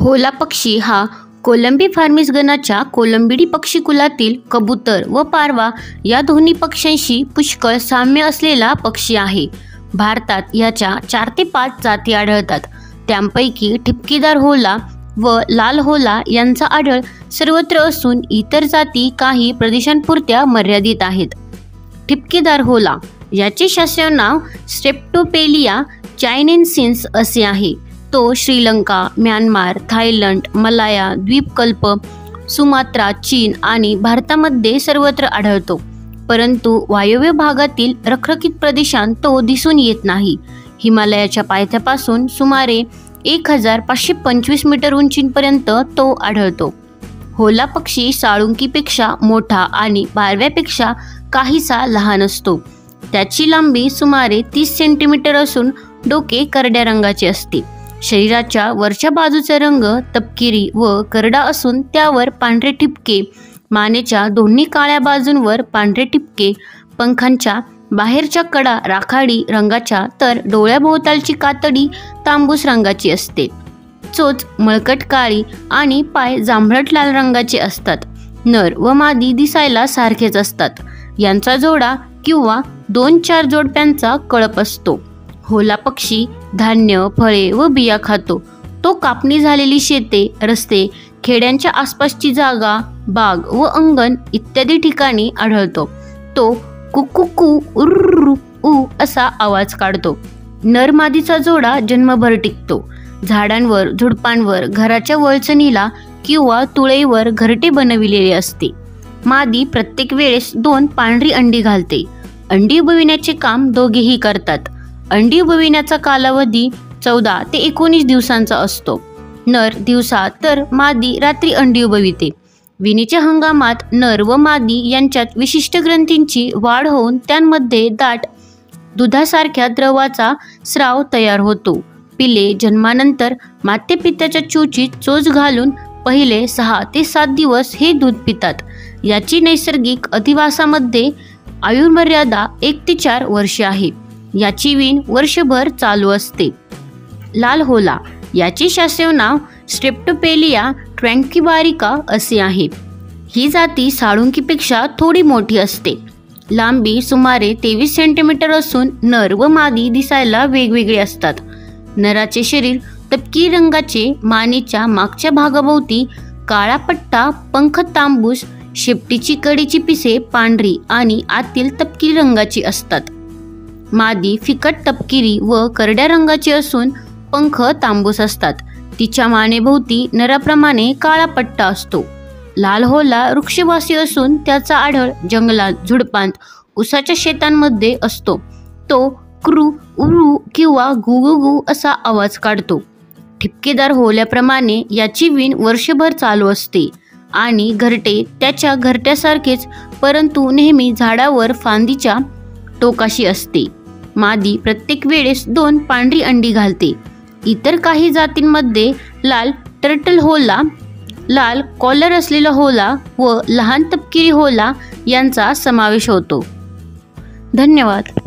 होला पक्षी हा कोलंबी फार्मिस गणाच्या कोलंबिडी पक्षी कुलातील कबूतर व पारवा या दोन्ही पक्ष्यांशी पुष्कळ साम्य असलेला पक्षी आहे. भारतात याच्या 4 ते 5 जाती आढळतात. त्यांपैकी ठिपकेदार होला व लाल होला यांचा आढळ सर्वत्र असून इतर जाती काही प्रदेशांपुरत्या मर्यादित आहेत. ठिपकेदार होला याचे शास्त्रीय नाव स्ट्रेप्टोपेलिया चायनेन्सिस असे आहे. तो श्रीलंका, म्यानमार, थायलंड, मलाया द्वीपकल्प, सुमात्रा, चीन आणि भारतामध्ये सर्वत्र आढळतो. परंतु वायव्य भागातील रखरखीत प्रदेशात तो दिसून येत नाही. हिमालयाच्या पायथ्यापासून सुमारे 1525 मीटर उंचीपर्यंत तो आढळतो. होला पक्षी साळुंकीपेक्षा मोठा आणि पारव्यापेक्षा काहीसा लहान असतो. त्याची लांबी सुमारे 30 सेंटीमीटर असून डोके करड्या रंगाचे असते. शरीराच्या वरच्या बाजूचा रंग तपकिरी व करडा असून त्यावर पांढरे ठिपके, मानेच्या दोन्ही काळ्या बाजूंवर पांढरे ठिपके, पंखांच्या बाहेरच्या कडा राखाडी रंगाच्या तर डोळ्याभोवतालची कातडी तांबूस रंगाची असते. चोच मळकट काळी आणि पाय जांभळट लाल रंगाचे असतात. नर व मादी दिसायला सारखेच असतात. यांचा जोडा किंवा 2-4 जोडप्यांचा कळप असतो. होला पक्षी धान्य, फळे व बिया खातो. तो कापणी झालेली शेते, रस्ते, खेड्यांच्या आसपासची जागा, बाग व अंगण इत्यादी ठिकाणी आढळतो. तो कुकुकू उर्रू उ असा आवाज काढतो. नर मादीचा जोडा जन्मभर टिकतो. झाडांवर, झुडपांवर, घराच्या वळचणीला किंवा तुळईवर घरटे बनविलेले असते. मादी प्रत्येक वेळेस 2 पांढरी अंडी घालते. अंडी उबविण्याचे काम दोघेही करतात. अंडी उबविण्याचा कालावधी 14 ते 19 दिवसांचा असतो. नर दिवसा तर मादी रात्री अंडी उबविते. विणीच्या हंगामात नर व मादी यांच्यात विशिष्ट ग्रंथींची वाढ होऊन त्यांमध्ये दाट दुधासारख्या द्रवाचा स्राव तयार होतो. पिले जन्मानंतर मातेपित्याच्या चोचीत चोच घालून पहिले 6 ते 7 दिवस हे दूध पितात. याची नैसर्गिक अधिवासामध्ये आयुर्मर्यादा 1 ते 4 वर्षे आहे. याची वीण वर्षभर चालू असते. लाल होला याचे शास्त्रीय नाव स्ट्रेप्टोपेलिया ट्रँक्विबारिका असे आहे. ही जाती साळुंकीपेक्षा थोडी मोठी असते. लांबी सुमारे 23 सेंटीमीटर असून नर व मादी दिसायला वेगवेगळे असतात. नराचे शरीर तपकिरी रंगाचे, मानेच्या मागच्या भागाभोवती काळा पट्टा, पंख तांबूस, शेपटीची कडीची पिसे पांढरी आणि आतील तपकिरी रंगाची असतात. मादी फिकट तपकिरी व करड्या रंगाची असून पंख तांबूस असतात. तिच्या मानेभोवती नराप्रमाणे काळा पट्टा असतो. लाल होला वृक्षवासी असून त्याचा आढळ जंगलात, झुडपांत, उसाच्या शेतांमध्ये असतो. तो क्रू उरू किंवा गुगुगू असा आवाज काढतो. ठिपकेदार होल्याप्रमाणे याची वीण वर्षभर चालू असते आणि घरटे त्याच्या घरट्यासारखेच परंतु नेहमी झाडावर फांदीच्या टोकाशी असते. मादी प्रत्येक वेळेस 2 पांढरी अंडी घालते. इतर काही जातींमध्ये लाल टर्टल होला, लाल कॉलर असलेला होला व लहान तपकिरी होला यांचा समावेश होतो. धन्यवाद.